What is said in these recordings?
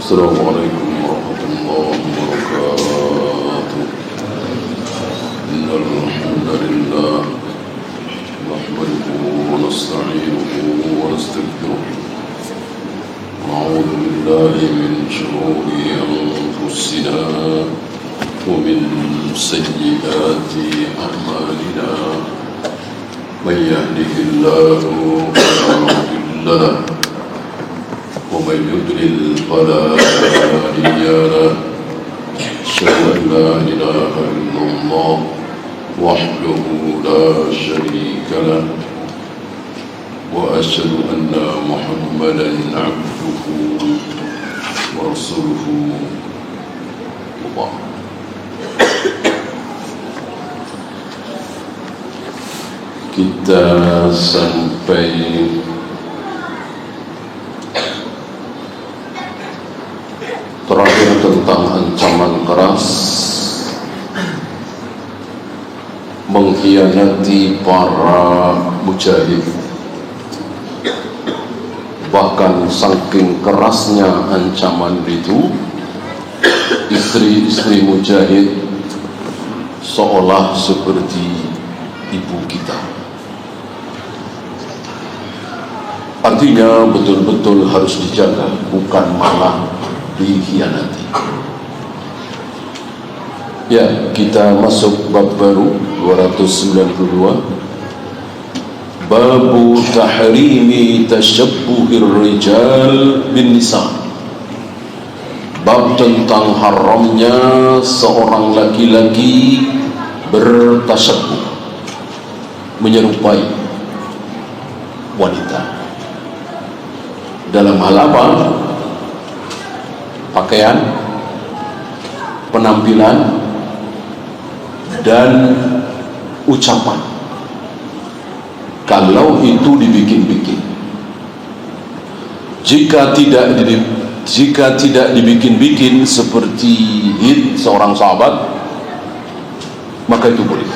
السلام عليكم ورحمة الله وبركاته. إن الحمد لله نحمده ونستعينه ونستغفره ونعوذ بالله من شرور أنفسنا ومن سيئات أعمالنا. من يهده الله فلا مضل له ومن يضلل فلا هادي له. أشهد أن لا إله إلا الله وحده لا شريك له وأشهد أن محمدا عبده ورسوله. الله kita sampai terakhir tentang ancaman keras mengkhianati para mujahid. Bahkan saking kerasnya ancaman itu, istri-istri mujahid seolah seperti ibu kita. Artinya betul-betul harus dijaga, bukan malah dikhianati. Ya, kita masuk bab baru 292. Babu tahrimi tashabbuhir rijal bin nisa. Bab tentang haramnya seorang laki-laki bertasyabbuh, menyerupai wanita. Dalam hal apa? Pakaian, penampilan, dan ucapan. Kalau itu dibikin-bikin, jika tidak dibikin-bikin seperti seorang sahabat, maka itu boleh.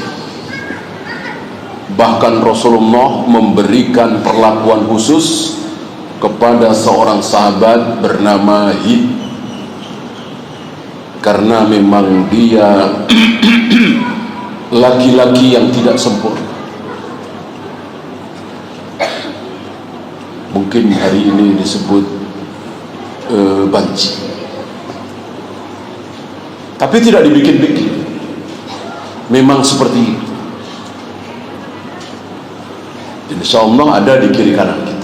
Bahkan Rasulullah memberikan perlakuan khusus kepada seorang sahabat bernama Hind, karena memang dia laki-laki yang tidak sempurna. Mungkin hari ini disebut banci, tapi tidak dibikin-bikin, memang seperti itu. Insyaallah ada di kiri kanan kita.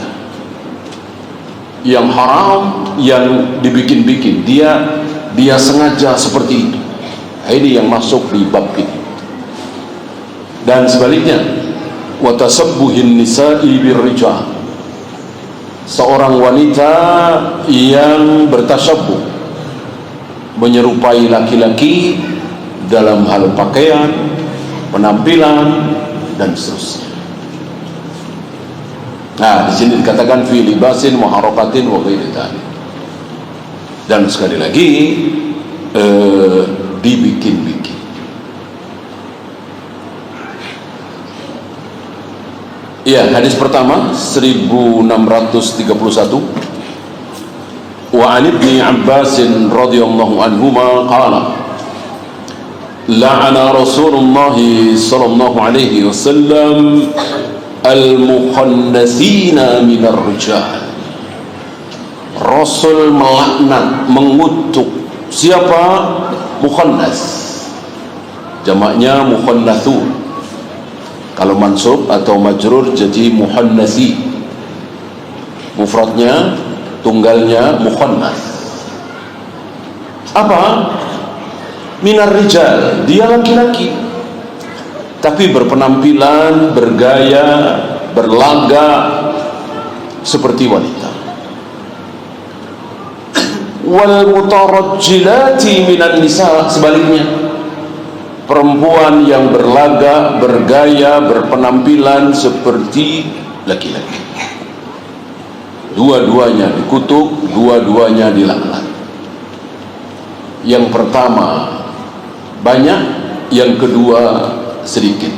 Yang haram, yang dibikin-bikin, dia sengaja seperti itu. Ini yang masuk di bab ini. Dan sebaliknya, wa tasabbuhin nisa'i birrijal, seorang wanita yang bertasyabbuh, menyerupai laki-laki dalam hal pakaian, penampilan, dan seterusnya. Nah, di sini dikatakan fi libasin wa harakatin wa ghairi dzalik. Dan sekali lagi dibikin-bikin. Ya, hadis pertama 1631. Wa 'an Ibni Abbas radhiyallahu anhuma qala la'ana Rasulullah sallallahu alaihi wasallam al-mukhannasina minar rijal. Rasul melaknat, mengutuk siapa? Mukhannas, jamaknya mukhannatsun. Kalau mansub atau majrur jadi mukhannasi, mufradnya, tunggalnya mukhannas. Apa? Minar rijal, dia laki-laki tapi berpenampilan, bergaya, berlaga seperti wanita. Wal mutarajjilati minan nisa, sebaliknya, perempuan yang berlaga, bergaya, berpenampilan seperti laki-laki. Dua-duanya dikutuk, dua-duanya dilaknat. Yang pertama banyak, yang kedua sedikit.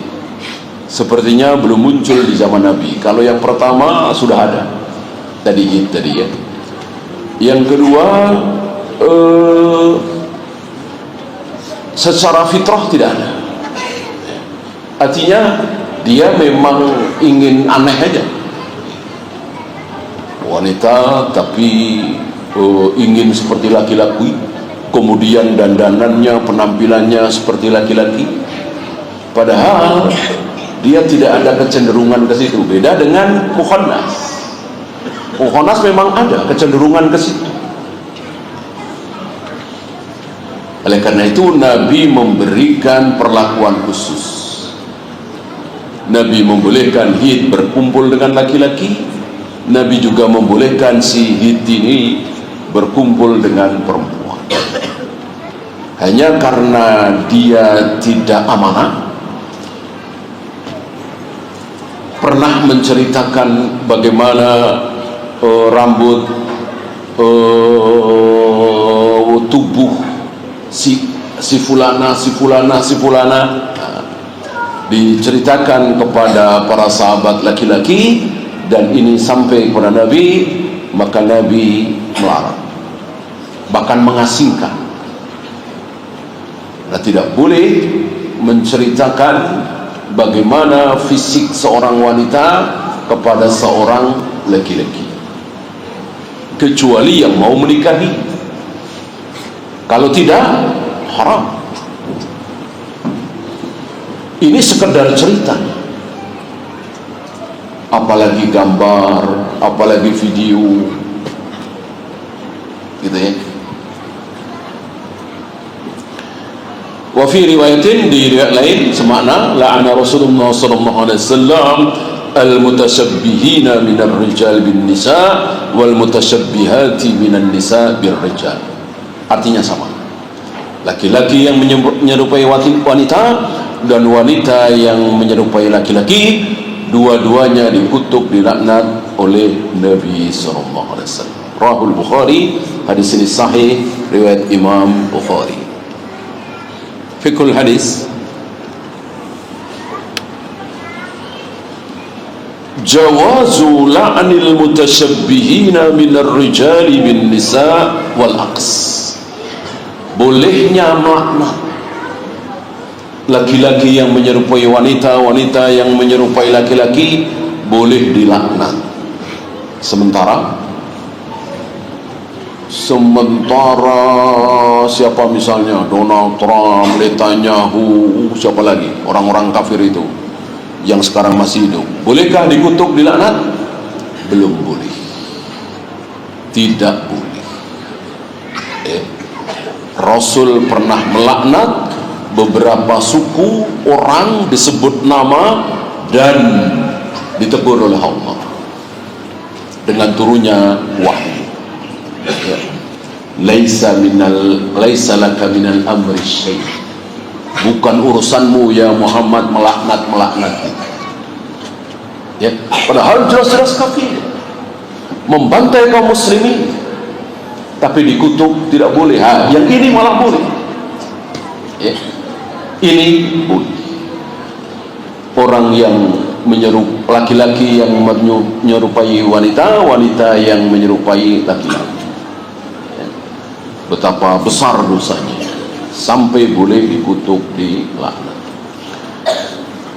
Sepertinya belum muncul di zaman Nabi. Kalau yang pertama sudah ada tadi ya. Yang kedua secara fitrah tidak ada. Artinya dia memang ingin aneh aja, wanita tapi ingin seperti laki-laki, kemudian dandanannya, penampilannya seperti laki-laki, padahal dia tidak ada kecenderungan ke situ. Beda dengan mukhannas. Mukhannas memang ada kecenderungan ke situ. Oleh karena itu Nabi memberikan perlakuan khusus. Nabi membolehkan Hind berkumpul dengan laki-laki. Nabi juga membolehkan si Hind ini berkumpul dengan perempuan. Hanya karena dia tidak amanah, pernah menceritakan bagaimana rambut tubuh si fulana diceritakan kepada para sahabat laki-laki, dan ini sampai kepada Nabi, maka Nabi melarang, bahkan mengasingkan. Nah, tidak boleh menceritakan bagaimana fisik seorang wanita kepada seorang laki-laki, kecuali yang mau menikahi. Kalau tidak, haram. Ini sekedar cerita, apalagi gambar, apalagi video, gitu ya. Wa fi riwayatin, di riwayat lain semakna, la'ana Rasulullah sallallahu alaihi wasallam al-mutasyabbihina minar rijal bin nisa wal mutasyabbihati minan nisa bir rijal. Artinya sama, laki-laki yang menyerupai wanita dan wanita yang menyerupai laki-laki, dua-duanya dikutuk, dilaknat oleh Nabi sallallahu alaihi wasallam. Rahul Bukhari, hadis ini sahih riwayat Imam Bukhari. Fiqhul hadis, jawazu la'nil mutasyabbihina minar rijali bin nisa wal aqs. Bolehnya melaknat laki-laki yang menyerupai wanita, wanita yang menyerupai laki-laki, boleh dilaknat. Sementara siapa misalnya Donald Trump, Netanyahu, siapa lagi orang-orang kafir itu yang sekarang masih hidup, bolehkah dikutuk, dilaknat? Belum boleh, tidak boleh. Rasul pernah melaknat beberapa suku, orang disebut nama dan ditegur oleh Allah dengan turunnya wahyu. Laisa laka minal amri syai'. Bukan urusanmu ya Muhammad melaknat ya, padahal jelas-jelas kafir, membantai kaum muslimin, tapi dikutuk tidak boleh. Yang ini malah boleh ya. Ini boleh. Orang yang laki-laki yang menyerupai wanita, wanita yang menyerupai laki-laki ya. Betapa besar dosanya sampai boleh dikutuk, dilaknat.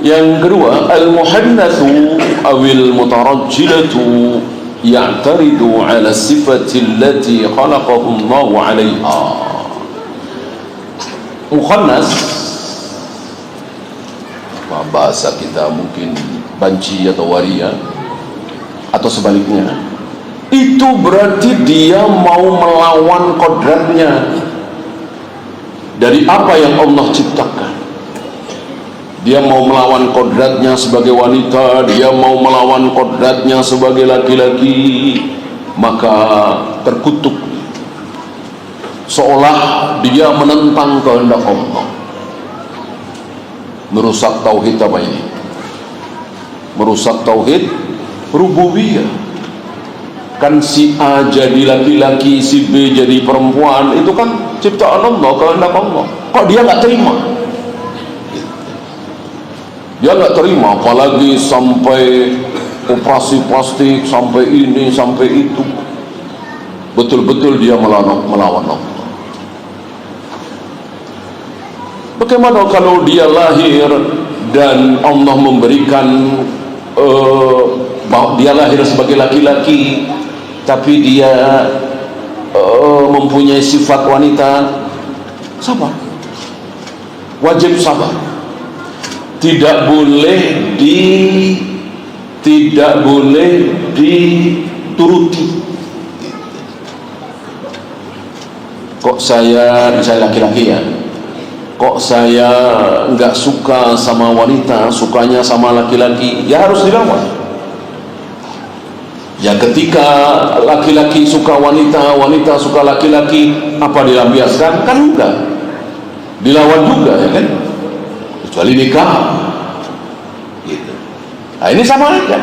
Yang kedua, al-muhannatsu awil mutarajjilatu ya'taridu ala sifati allati khalaqahu Allah 'alaiha. Mukhannas, bahasa kita mungkin banci atau waria atau sebaliknya, itu berarti dia mau melawan kodratnya dari apa yang Allah ciptakan. Dia mau melawan kodratnya sebagai wanita, dia mau melawan kodratnya sebagai laki-laki, maka terkutuk, seolah dia menentang kehendak Allah. Merusak tauhid apa ini? Merusak tauhid rububiyah. Kan si A jadi laki-laki, si B jadi perempuan, itu kan ciptaan Allah, kehendak Allah. Kok dia nggak terima? Dia nggak terima, apalagi sampai operasi plastik, sampai ini, sampai itu. betul-betul dia melawan Allah. Bagaimana kalau dia lahir dan Allah memberikan dia lahir sebagai laki-laki tapi dia mempunyai sifat wanita? Sabar, wajib sabar. Tidak boleh dituruti. Kok saya laki-laki ya, kok saya nggak suka sama wanita, sukanya sama laki-laki, ya harus dilawan. Ya ketika laki-laki suka wanita, wanita suka laki-laki, apa dilampiaskan? Kan enggak, dilawan juga ya kan, kecuali nikah gitu. Nah ini sama aja,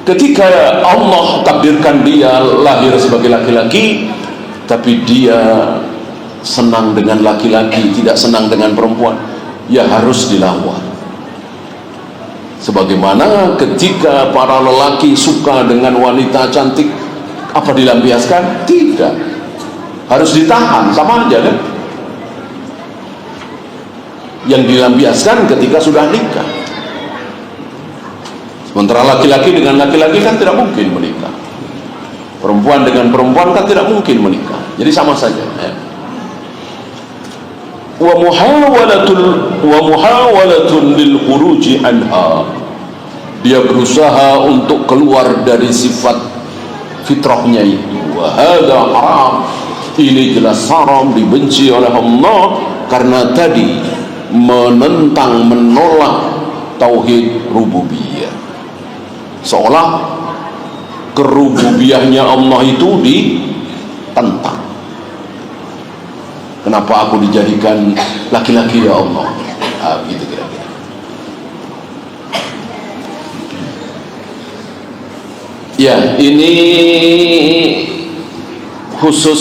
ketika Allah takdirkan dia lahir sebagai laki-laki tapi dia senang dengan laki-laki, tidak senang dengan perempuan, ya harus dilawan. Sebagaimana ketika para lelaki suka dengan wanita cantik, apa dilampiaskan? Tidak, harus ditahan, sama aja kan. Yang dilampiaskan ketika sudah nikah. Sementara laki-laki dengan laki-laki kan tidak mungkin menikah, perempuan dengan perempuan kan tidak mungkin menikah, jadi sama saja ya. Wa muhawalatun lil khuruji anha, dia berusaha untuk keluar dari sifat fitrahnya itu. Wa hadha haram, ini jelas haram, dibenci oleh Allah karena tadi menentang, menolak tauhid rububiyah, seolah kerububiyahnya Allah itu ditentang. Kenapa aku dijadikan laki-laki ya Allah? Gitu kira-kira. Ya, ini khusus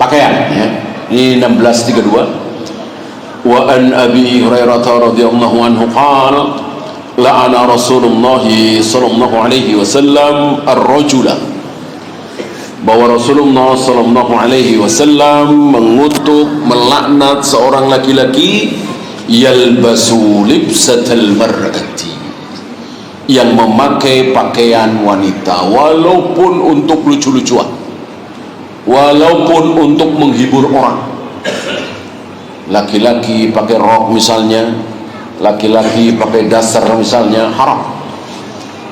pakaian ya. Ini 1632. Wa an Abi Hurairah radhiyallahu anhu qala la'ana Rasulullah sallallahu alaihi wasallam ar-rajula, bahwa Rasulullah sallallahu alaihi wasallam mengutuk, melaknat seorang laki-laki yalbasu libsatal mar'ati, yang memakai pakaian wanita walaupun untuk lucu-lucuan, walaupun untuk menghibur orang. Laki-laki pakai rok misalnya, laki-laki pakai dasar misalnya, haram,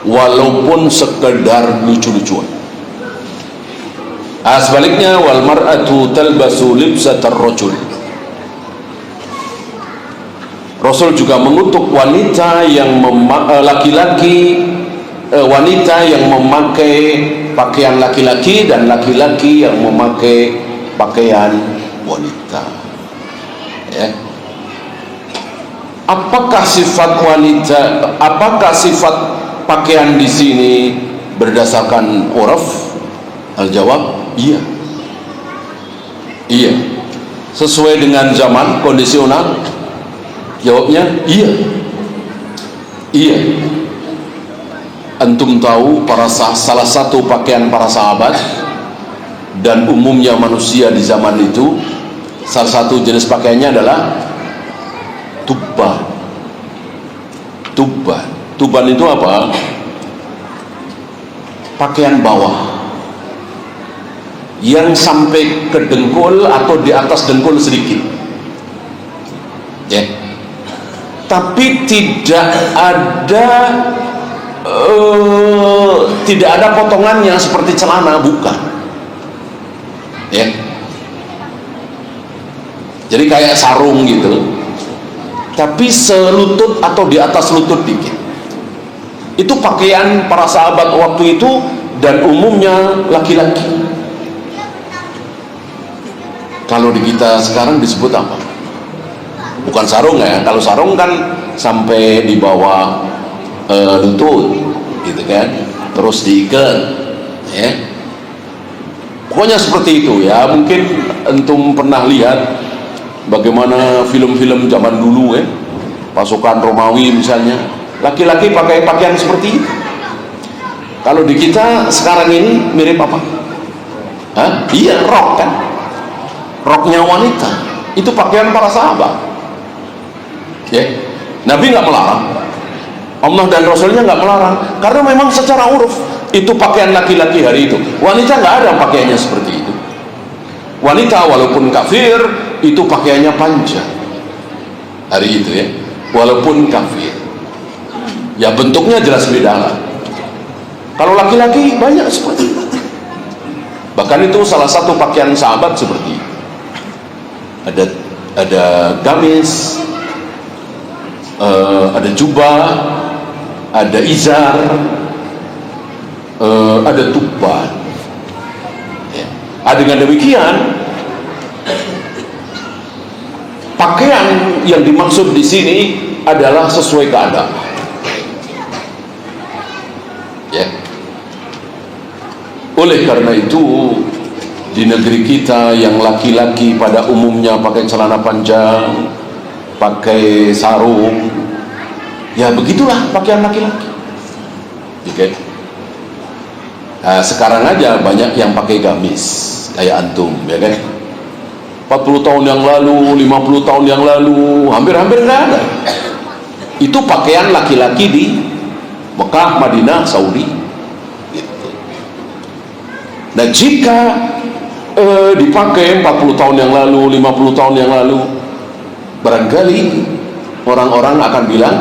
walaupun sekedar lucu-lucuan. Sebaliknya, wal mar'atu talbasu libsatar rajul, Rasul juga mengutuk wanita yang laki-laki, wanita yang memakai pakaian laki-laki dan laki-laki yang memakai pakaian wanita ya. Apakah sifat wanita, apakah sifat pakaian di sini berdasarkan uraf? Al-jawab, iya. Iya. Sesuai dengan zaman, kondisional? Jawabnya, iya. Iya. Antum tahu salah satu pakaian para sahabat dan umumnya manusia di zaman itu, salah satu jenis pakaiannya adalah tuban. Tuban itu apa? Pakaian bawah yang sampai ke dengkul atau di atas dengkul sedikit ya. Tapi tidak ada potongannya seperti celana, bukan ya. Jadi kayak sarung gitu, tapi selutut atau di atas lutut dikit. Itu pakaian para sahabat waktu itu dan umumnya laki-laki. Kalau di kita sekarang disebut apa? Bukan sarung ya. Kalau sarung kan sampai di bawah lutut gitu kan, terus diikat ya. Pokoknya seperti itu ya. Mungkin antum pernah lihat bagaimana film-film zaman dulu ya, pasukan Romawi misalnya, laki-laki pakai pakaian seperti itu. Kalau di kita sekarang ini mirip apa? Hah? Iya, rok kan, roknya wanita itu pakaian para sahabat ya. Nabi nggak melarang, Allah dan Rasulnya nggak melarang, karena memang secara uruf itu pakaian laki-laki hari itu. Wanita nggak ada pakaiannya seperti itu. Wanita walaupun kafir itu pakaiannya panjang hari itu ya, walaupun kafir ya, bentuknya jelas beda lah. Kalau laki-laki banyak seperti itu. Bahkan itu salah satu pakaian sahabat seperti itu. Ada gamis, ada jubah, ada izar, ada tuban ya. Dengan demikian pakaian yang dimaksud di sini adalah sesuai keadaan ya. Oleh karena itu di negeri kita yang laki-laki pada umumnya pakai celana panjang, pakai sarung, ya begitulah pakaian laki-laki. Oke. Nah, sekarang aja banyak yang pakai gamis kayak antum, ya kan? 40 tahun yang lalu, 50 tahun yang lalu, hampir-hampir nggak ada. Itu pakaian laki-laki di Mekah, Madinah, Saudi. Gitu. Nah, jika dipakai 40 tahun yang lalu, 50 tahun yang lalu, barangkali orang-orang akan bilang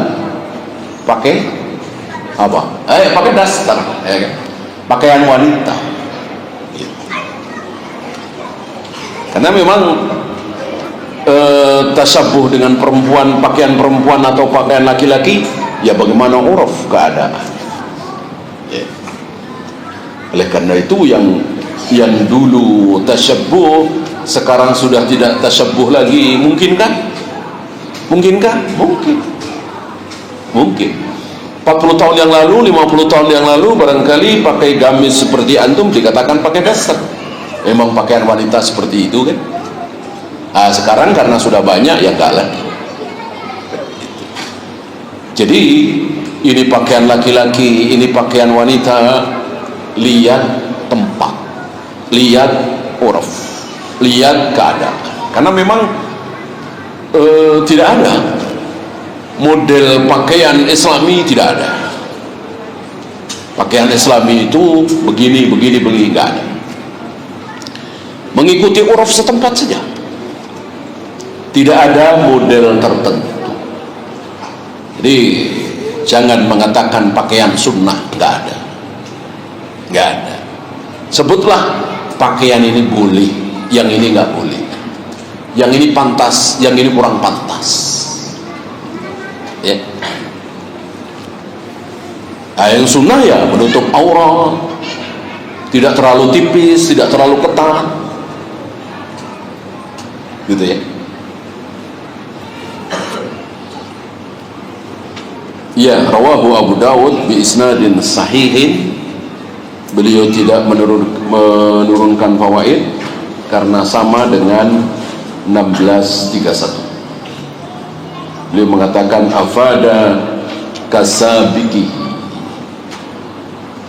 pakai apa? Pakai daster, ya kan? Pakaian wanita. Gitu. Karena memang tasyabuh dengan perempuan, pakaian perempuan atau pakaian laki-laki, ya bagaimana uruf keadaan. Ya. Oleh karena itu yang dulu tasyabuh sekarang sudah tidak tasyabuh lagi. Mungkinkah? Mungkinkah? Mungkin 40 tahun yang lalu, 50 tahun yang lalu barangkali pakai gamis seperti antum dikatakan pakai daster, memang pakaian wanita seperti itu kan. Nah, sekarang karena sudah banyak ya enggak lagi. Jadi ini pakaian laki-laki, ini pakaian wanita, lihat tempat, lihat uruf, lihat keadaan. Karena memang tidak ada model pakaian Islami, tidak ada. Pakaian Islami itu begini enggak ada. Mengikuti uruf setempat saja. Tidak ada model tertentu. Jadi jangan mengatakan pakaian sunnah, enggak ada. Sebutlah pakaian ini boleh, yang ini enggak boleh. Yang ini pantas, yang ini kurang pantas. Ya. Nah, yang sunnah ya menutup aurat, tidak terlalu tipis, tidak terlalu ketat, gitu ya. Ya, rawahu Abu Dawud bi isnadin sahihin. Beliau tidak menurunkan fawaid karena sama dengan 1631. Beliau mengatakan afada kasabiki.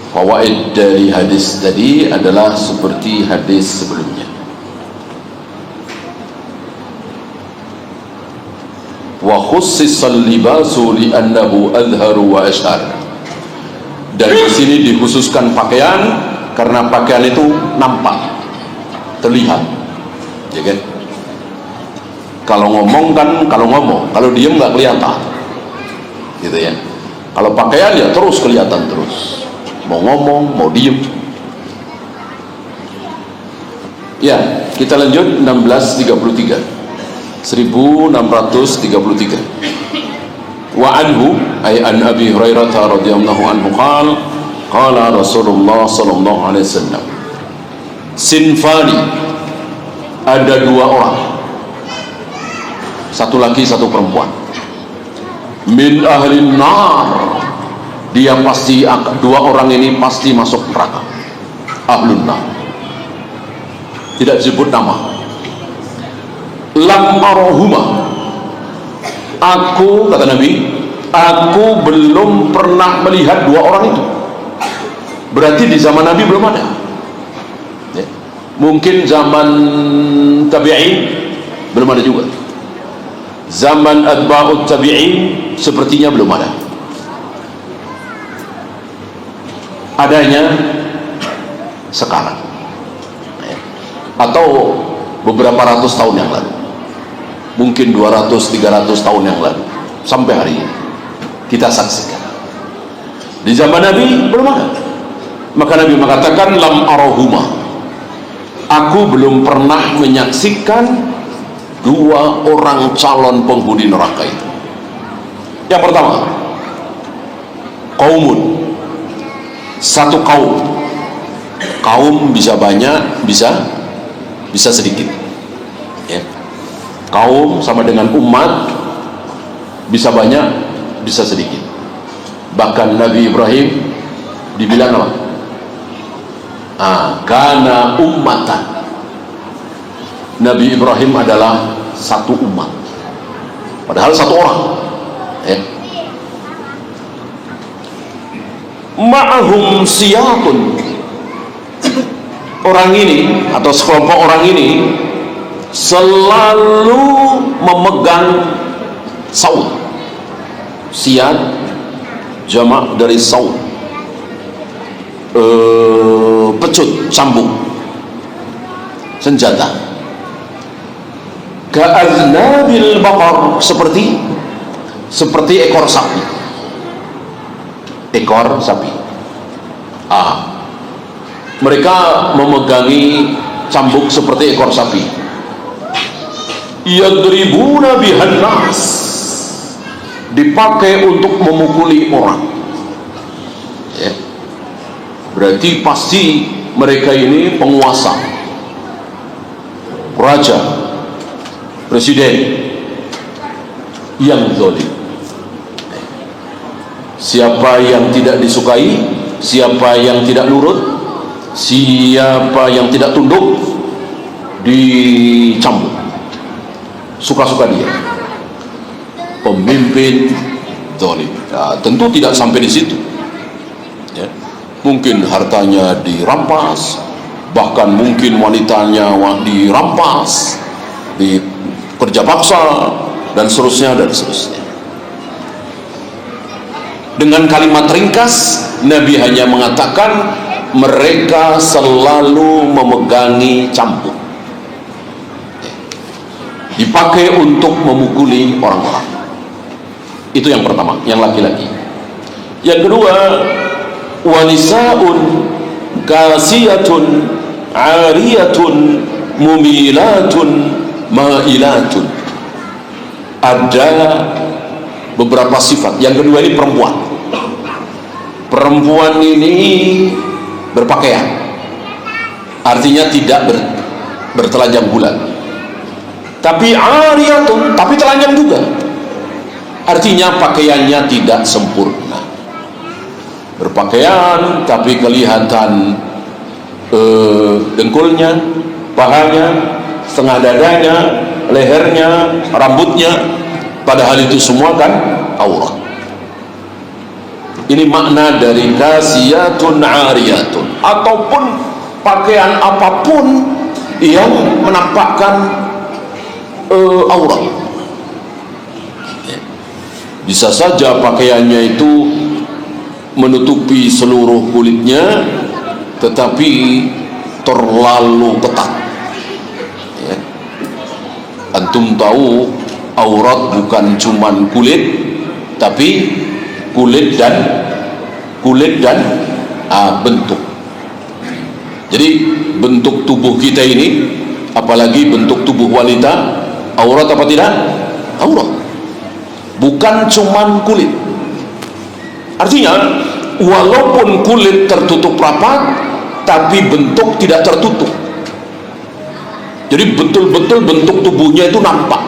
Fawaid dari hadis tadi adalah seperti hadis sebelumnya. Wa khussisal libasu li'annahu adharu wa ashar. Dan di sini dikhususkan pakaian karena pakaian itu nampak, terlihat, ya kan? Kalau ngomong kan, kalau diem nggak kelihatan, gitu ya. Kalau pakaian ya terus kelihatan terus, mau ngomong, mau diem. Ya, kita lanjut 1633. 1633. Wa anhu ay an Abi Hurairah radhiyallahu anhu qala Rasulullah sallallahu alaihi wasallam, sinfani, ada dua orang, satu laki satu perempuan, min ahli nar, dia pasti, dua orang ini pasti masuk neraka, ahlun nar, tidak disebut nama. Lam arahuma, aku, kata Nabi, aku belum pernah melihat dua orang itu. Berarti di zaman Nabi belum ada ya. Mungkin zaman tabi'in belum ada juga, zaman atba'ut tabi'in sepertinya belum ada. Adanya sekarang ya. Atau beberapa ratus tahun yang lalu, mungkin 200-300 tahun yang lalu, sampai hari ini kita saksikan. Di zaman Nabi belum ada. Maka Nabi mengatakan lam arahuma, aku belum pernah menyaksikan dua orang calon penghuni neraka itu. Yang pertama, qaumun, satu kaum. Kaum bisa banyak, bisa sedikit ya. Kaum sama dengan umat, bisa banyak, bisa sedikit. Bahkan Nabi Ibrahim dibilang apa? Kana ummatan. Nabi Ibrahim adalah satu umat, padahal satu orang ya. Ma'ahum siyatun, orang ini atau sekelompok orang ini selalu memegang saut. Siyat jamak dari saut, pecut, cambuk, senjata. Ka'aznabil baqar, seperti ekor sapi. Ekor sapi. Mereka memegangi cambuk seperti ekor sapi. Yadribuna bihan nas, dipakai untuk memukuli orang ya. Berarti pasti mereka ini penguasa, raja, presiden yang zalim. Siapa yang tidak disukai, siapa yang tidak nurut, siapa yang tidak tunduk, dicambuk. Suka-suka dia. Pemimpin zalim. Ya, tentu tidak sampai di situ ya. Mungkin hartanya dirampas, bahkan mungkin wanitanya dirampas, dikerja paksa, dan seterusnya. Dengan kalimat ringkas, Nabi hanya mengatakan mereka selalu memegangi cambuk, dipakai untuk memukuli orang-orang. Itu yang pertama, yang laki-laki. Yang kedua, wanisaun kasiyatun ariyatun mumilatun mailatun. Ada beberapa sifat. Yang kedua ini perempuan. Perempuan ini berpakaian, artinya tidak bertelanjang bulan. Tapi ariyatun, tapi telanjang juga, artinya pakaiannya tidak sempurna. Berpakaian tapi kelihatan dengkulnya, pahanya, setengah dadanya, lehernya, rambutnya, padahal itu semua kan aurat. Ini makna dari kasiyatun ariyatun, ataupun pakaian apapun yang menampakkan aurat. Bisa saja pakaiannya itu menutupi seluruh kulitnya, tetapi terlalu ketat ya. Antum tahu aurat bukan cuman kulit, tapi kulit dan bentuk. Jadi bentuk tubuh kita ini, apalagi bentuk tubuh wanita, aurat apa tidak? Aurat. Bukan cuman kulit. Artinya walaupun kulit tertutup rapat, tapi bentuk tidak tertutup. Jadi betul-betul bentuk tubuhnya itu nampak.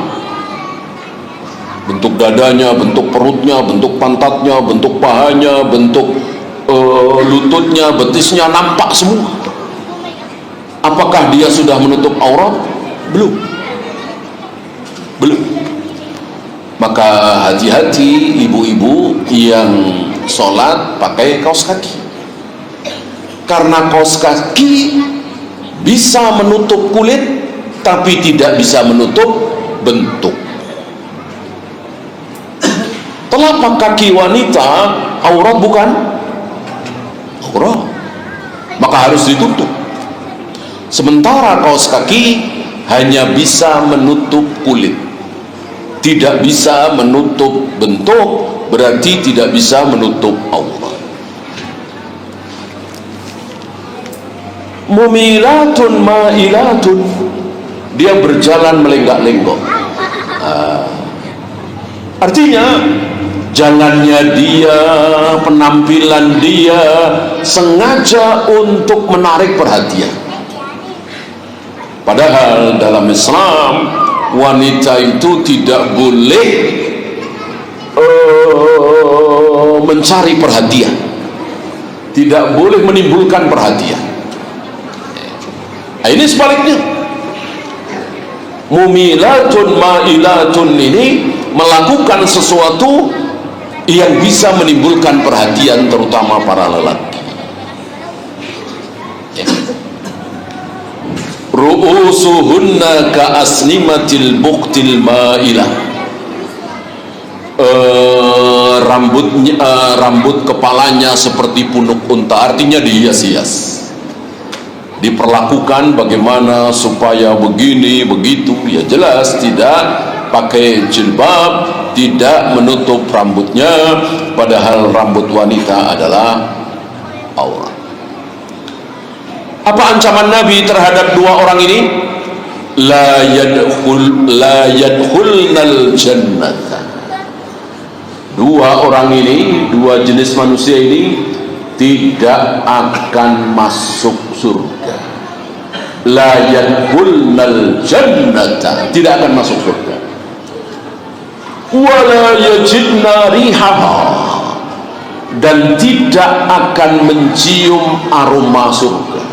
Bentuk dadanya, bentuk perutnya, bentuk pantatnya, bentuk pahanya, bentuk lututnya, betisnya nampak semua. Apakah dia sudah menutup aurat? Belum. Maka hati-hati ibu-ibu yang sholat pakai kaos kaki, karena kaos kaki bisa menutup kulit tapi tidak bisa menutup bentuk. Telapak kaki wanita aurat bukan? Aurat, maka harus ditutup. Sementara kaos kaki hanya bisa menutup kulit, tidak bisa menutup bentuk, berarti tidak bisa menutup aurat. Mumilatun ma'ilatun, dia berjalan melenggak-lenggok. Artinya jalannya dia, penampilan dia sengaja untuk menarik perhatian. Padahal dalam Islam wanita itu tidak boleh mencari perhatian, tidak boleh menimbulkan perhatian. Nah, ini sebaliknya, mumilatun ma'ilatun ini melakukan sesuatu yang bisa menimbulkan perhatian, terutama para lelaki. Ru'usuhunna ka'asnimatil buktil ma'ilah, rambut kepalanya seperti punuk unta, artinya dihias-hias, diperlakukan bagaimana supaya begini begitu. Ya jelas tidak pakai jilbab, tidak menutup rambutnya, padahal rambut wanita adalah aurat. Apa ancaman Nabi terhadap dua orang ini? La yadkhulnal jannata. Dua orang ini, dua jenis manusia ini tidak akan masuk surga. La yadkhulnal jannata, tidak akan masuk surga. Wala yajidna rihaha, dan tidak akan mencium aroma surga.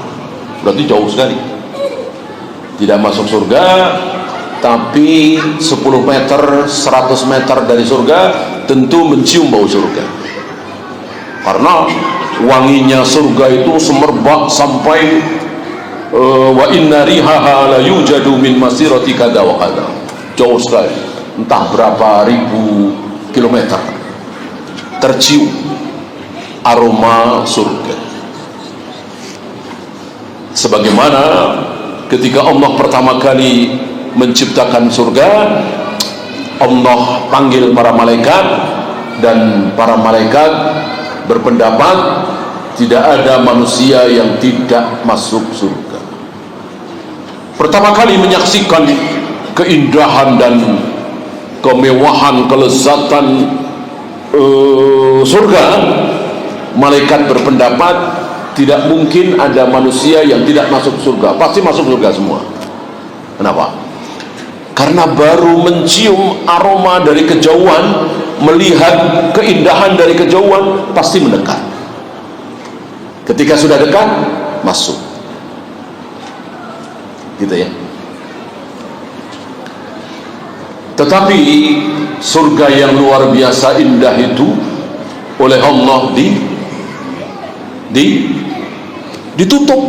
Berarti jauh sekali. Tidak masuk surga, tapi 10 meter, 100 meter dari surga tentu mencium bau surga. Karena wanginya surga itu semerbak sampai wa inna rihaha la yujadu min masirati kada wa kada. Jauh sekali, entah berapa ribu kilometer tercium aroma surga. Sebagaimana ketika Allah pertama kali menciptakan surga, Allah panggil para malaikat, dan para malaikat berpendapat tidak ada manusia yang tidak masuk surga. Pertama kali menyaksikan keindahan dan kemewahan, kelezatan surga, malaikat berpendapat tidak mungkin ada manusia yang tidak masuk surga, pasti masuk surga semua. Kenapa? Karena baru mencium aroma dari kejauhan, melihat keindahan dari kejauhan, pasti mendekat. Ketika sudah dekat, masuk. Gitu ya. Tetapi surga yang luar biasa indah itu oleh Allah ditutup.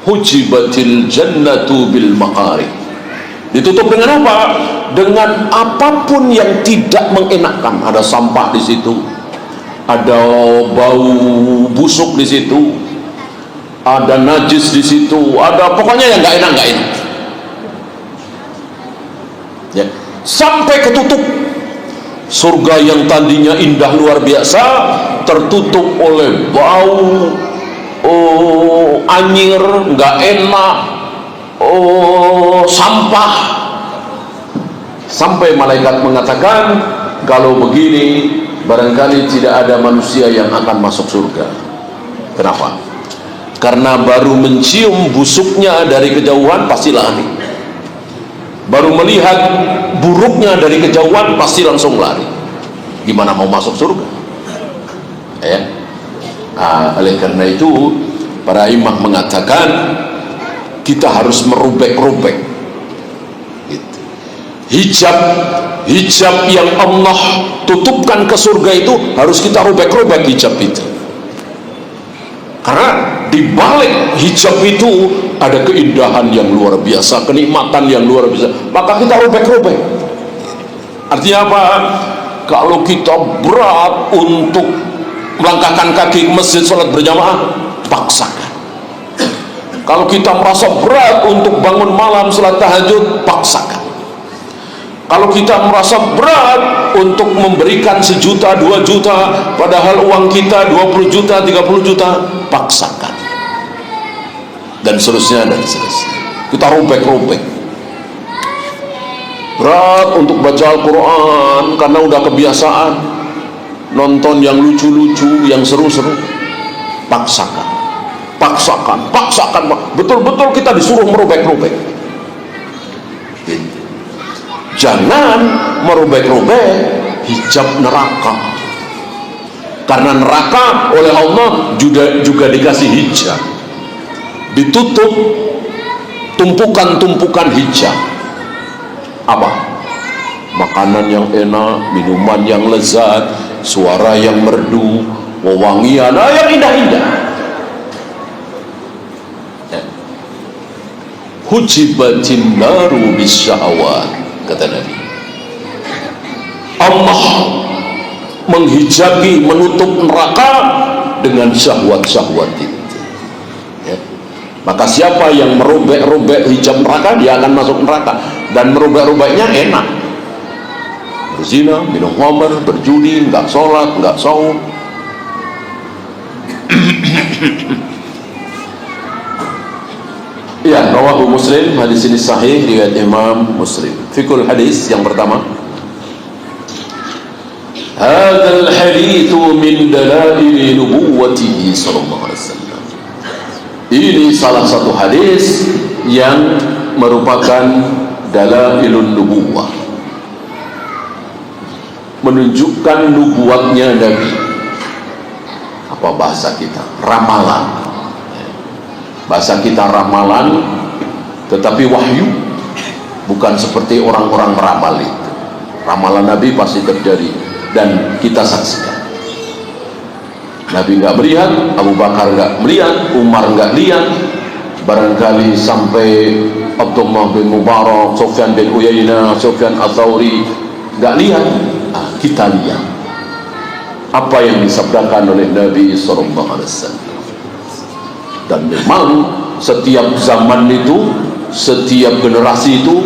Hujibatil jannatu bil makari. Ditutup dengan apa? Dengan apapun yang tidak mengenakkan. Ada sampah di situ, ada bau busuk di situ, ada najis di situ, ada pokoknya yang nggak enak. Ya, sampai ketutup. Surga yang tadinya indah luar biasa tertutup oleh bau anyir, nggak enak, sampah. Sampai malaikat mengatakan, kalau begini barangkali tidak ada manusia yang akan masuk surga. Kenapa? Karena baru mencium busuknya dari kejauhan pasti lari, baru melihat buruknya dari kejauhan pasti langsung lari. Gimana mau masuk surga? Oleh karena itu para imam mengatakan kita harus merubek-rubek gitu. hijab yang Allah tutupkan ke surga itu harus kita robek-robek hijab itu, karena di balik hijab itu ada keindahan yang luar biasa, kenikmatan yang luar biasa, maka kita robek-robek. Artinya apa? Kalau kita berat untuk melangkahkan kaki ke masjid sholat berjamaah, paksakan. Kalau kita merasa berat untuk bangun malam sholat tahajud, paksakan. Kalau kita merasa berat untuk memberikan 1 juta, 2 juta, padahal uang kita 20 juta, 30 juta, paksakan. Dan seterusnya, dan seterusnya. Kita robek-robek. Berat untuk baca Al-Quran karena udah kebiasaan nonton yang lucu-lucu, yang seru-seru, paksakan. Betul-betul kita disuruh merobek-robek. Jangan merobek-robek hijab neraka, karena neraka oleh Allah juga dikasih hijab, ditutup tumpukan-tumpukan hijab. Apa? Makanan yang enak, minuman yang lezat, suara yang merdu, wewangian yang indah-indah. Hujibatin naru bisyahawat, kata Nabi. Allah menghijabi, menutup neraka dengan syahwat-syahwat itu. Ya. Maka siapa yang merobek-robek hijab neraka, dia akan masuk neraka. Dan merobek-robeknya enak. Berzina, minum khamr, berjudi, nggak sholat, nggak saum. Ya, rawahu Muslim, hadis ini sahih riwayat Imam Muslim. Fikul hadis yang pertama, hadzal haditsu min dalail nubuwwatihi sallallahu alaihi wasallam. Ini salah satu hadis yang merupakan dalailun nubuwah, menunjukkan nubuatnya Nabi. Apa bahasa kita? Ramalan. Bahasa kita ramalan, tetapi wahyu, bukan seperti orang-orang meramal itu. Ramalan Nabi pasti terjadi dan kita saksikan. Nabi nggak melihat, Abu Bakar nggak melihat, Umar nggak lihat, barangkali sampai Abdullah bin Mubarak, Sufyan bin Uyainah, Sufyan Ats-Tsauri nggak lihat. Kita lihat apa yang disabdakan oleh Nabi SAW. Dan memang setiap zaman itu, setiap generasi itu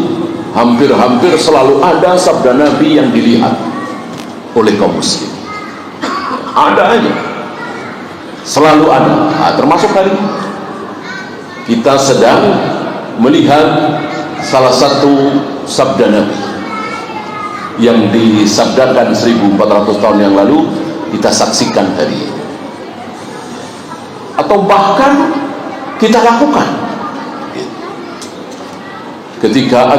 hampir-hampir selalu ada sabda Nabi yang dilihat oleh kaum muslim. Ada aja, selalu ada. Termasuk hari kita sedang melihat salah satu sabda Nabi yang disabdakan 1400 tahun yang lalu, kita saksikan hari ini, atau bahkan kita lakukan. Ketika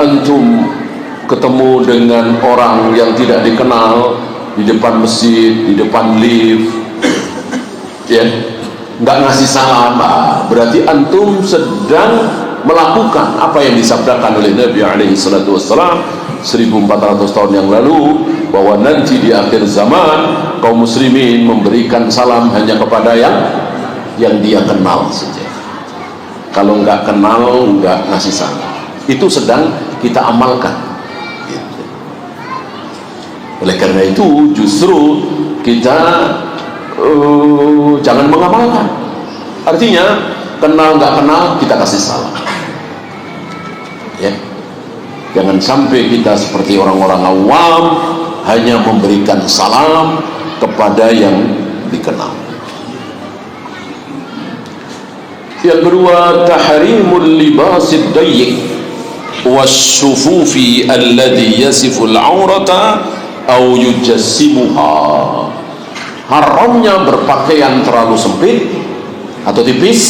antum ketemu dengan orang yang tidak dikenal di depan masjid, di depan lift, ya, nggak ngasih salam, berarti antum sedang melakukan apa yang disabdakan oleh Nabi alaihi salatu wassalam 1400 tahun yang lalu, bahwa nanti di akhir zaman kaum muslimin memberikan salam hanya kepada yang dia kenal saja. Kalau nggak kenal, nggak ngasih salam. Itu sedang kita amalkan. Oleh karena itu justru kita jangan mengamalkan. Artinya kenal nggak kenal kita kasih salam. Ya. Jangan sampai kita seperti orang-orang awam hanya memberikan salam kepada yang dikenal. Yang kedua, tahrimul libasid dayyiq wasyufufi alladhi yasiful aurata au yujassimuha. Haramnya berpakaian terlalu sempit atau tipis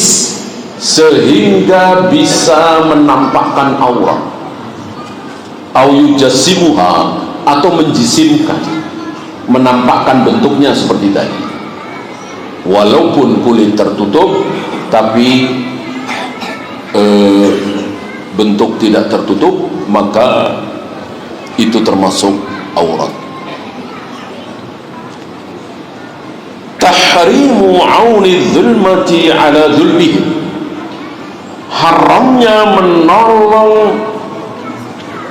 sehingga bisa menampakkan aurat, au yujassimuha, atau menjisimkan, menampakkan bentuknya seperti tadi. Walaupun kulit tertutup, tapi bentuk tidak tertutup, maka itu termasuk aurat. Tahrimu auni zulmati ala zulmihi, haramnya menolong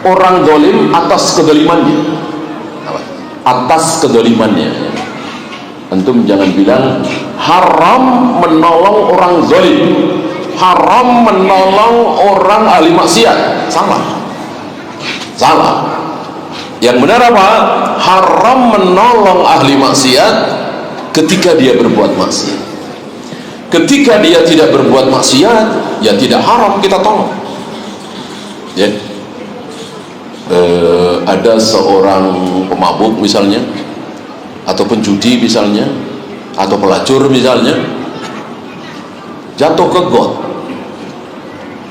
orang zalim atas kedolimannya. Atas kedolimannya. Antum jangan bilang haram menolong orang zalim, haram menolong orang ahli maksiat. Salah. Yang benar apa? Haram menolong ahli maksiat ketika dia berbuat maksiat. Ketika dia tidak berbuat maksiat, ya tidak haram kita tolong. Ya. Ada seorang pemabuk misalnya, atau penjudi misalnya, atau pelacur misalnya, jatuh ke got,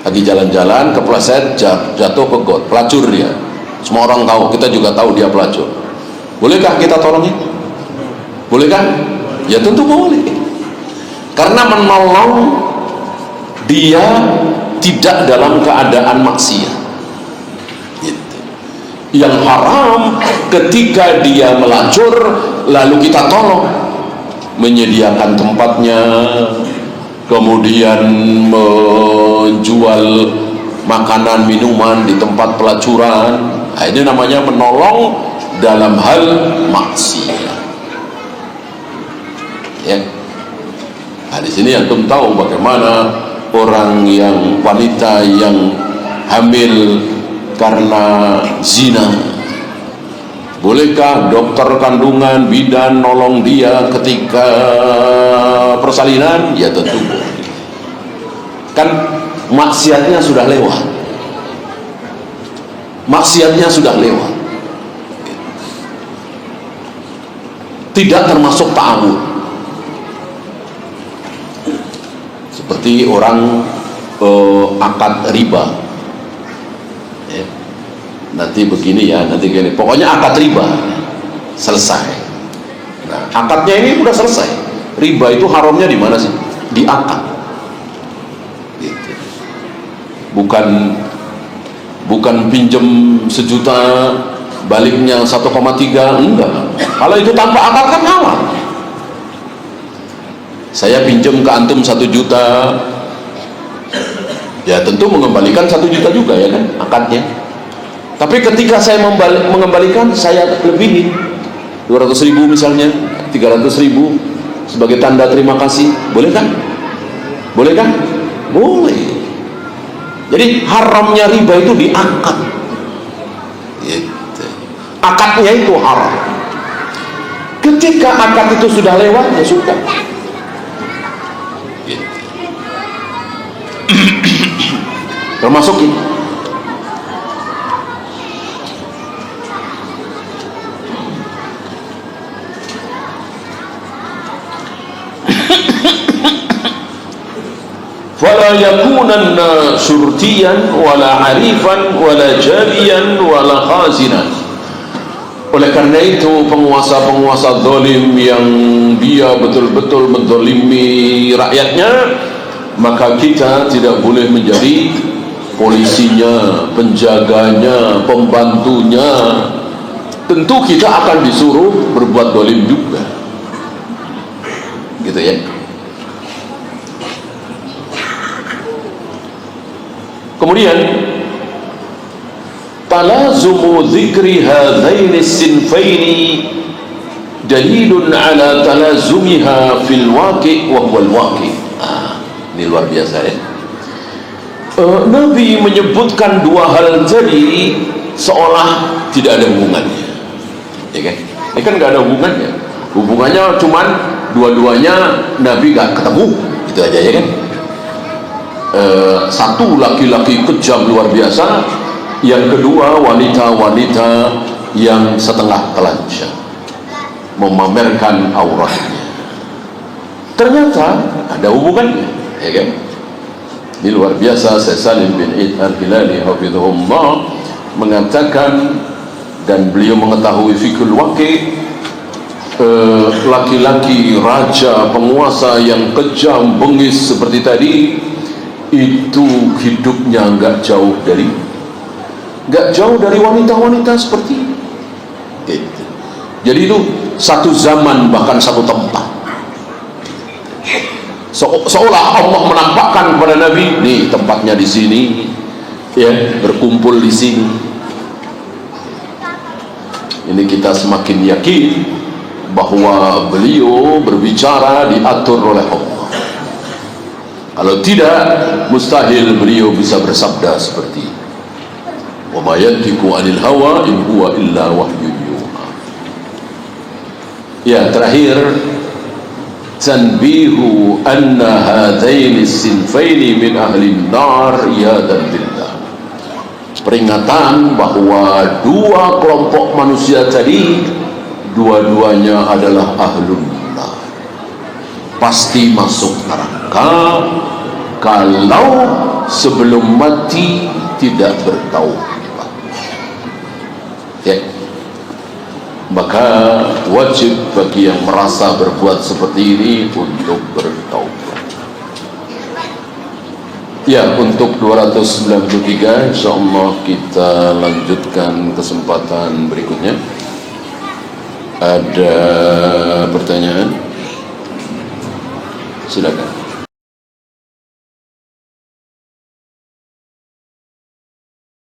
lagi jalan-jalan kepleset, jatuh ke got, pelacur dia, semua orang tahu, kita juga tahu dia pelacur. Bolehkah kita tolongin? Bolehkah? Ya tentu boleh, karena menolong dia tidak dalam keadaan maksiat. Yang haram ketika dia melacur lalu kita tolong, menyediakan tempatnya, kemudian menjual makanan minuman di tempat pelacuran. Nah, ini namanya menolong dalam hal maksiat. Ya. Nah, di sini antum tahu bagaimana orang yang wanita yang hamil karena zina, bolehkah dokter kandungan bidan nolong dia ketika persalinan? Ya tentu boleh. Kan maksiatnya sudah lewat, tidak termasuk ta'awun. Seperti orang akad riba. Nanti begini ya, nanti gini, pokoknya akad riba selesai. Nah, akadnya ini udah selesai. Riba itu haramnya di mana sih? Di akad. Gitu. Bukan pinjem 1 juta baliknya 1,3, enggak. Kalau itu tanpa akad kan halal. Saya pinjem ke antum 1 juta, ya tentu mengembalikan 1 juta juga ya kan akadnya. Tapi ketika saya mengembalikan, saya lebihin 200.000 misalnya, 300.000 sebagai tanda terima kasih, boleh kan? Boleh kan? Boleh. Jadi haramnya riba itu di akad. Gitu. Akadnya itu haram. Ketika akad itu sudah lewat, ya sudah. Gitu. Termasuk ini. Wala yakunanna syurtiyan wala harifan wala jariyan wala khazinan. Oleh karena itu penguasa-penguasa zalim yang dia betul-betul menzalimi rakyatnya, maka kita tidak boleh menjadi polisinya, penjaganya, pembantunya. Tentu kita akan disuruh berbuat zalim juga, gitu ya. Kemudian talazumu dzikri hadzaini sinfaini dalilun ala talazumiha fil waqi' wa huwal waqi'. Ini luar biasa ya. Nabi menyebutkan dua hal tadi seolah tidak ada hubungannya, ya kan? Ini kan nggak ada hubungannya. Hubungannya cuman dua-duanya Nabi nggak ketemu, gitu aja ya kan? Satu laki-laki kejam luar biasa, yang kedua wanita-wanita yang setengah telanjang memamerkan auratnya. Ternyata ada hubungannya, ya kan? Ini luar biasa. Syekh Salim bin Eid Al-Hilali hafizahullah mengatakan, dan beliau mengetahui fikul waqi', laki-laki raja penguasa yang kejam bengis seperti tadi itu hidupnya nggak jauh dari wanita-wanita seperti itu. Jadi itu satu zaman, bahkan satu tempat. Seolah Allah menampakkan kepada Nabi, nih tempatnya di sini, ya, berkumpul di sini. Ini kita semakin yakin bahwa beliau berbicara diatur oleh Allah. Kalau tidak, mustahil beliau bisa bersabda seperti ini. Wa ma yantiqu 'anil hawa in huwa illa wahyun yuha. Ya, terakhir, tanbihu anna hadaini sinfaini min ahli nar iyadan billah. Peringatan bahwa dua kelompok manusia tadi dua-duanya adalah ahlun nar, pasti masuk neraka kalau sebelum mati tidak bertaubat. Ya, maka wajib bagi yang merasa berbuat seperti ini untuk bertaubat. Ya, untuk 293 insyaallah kita lanjutkan kesempatan berikutnya. Ada pertanyaan? Silakan.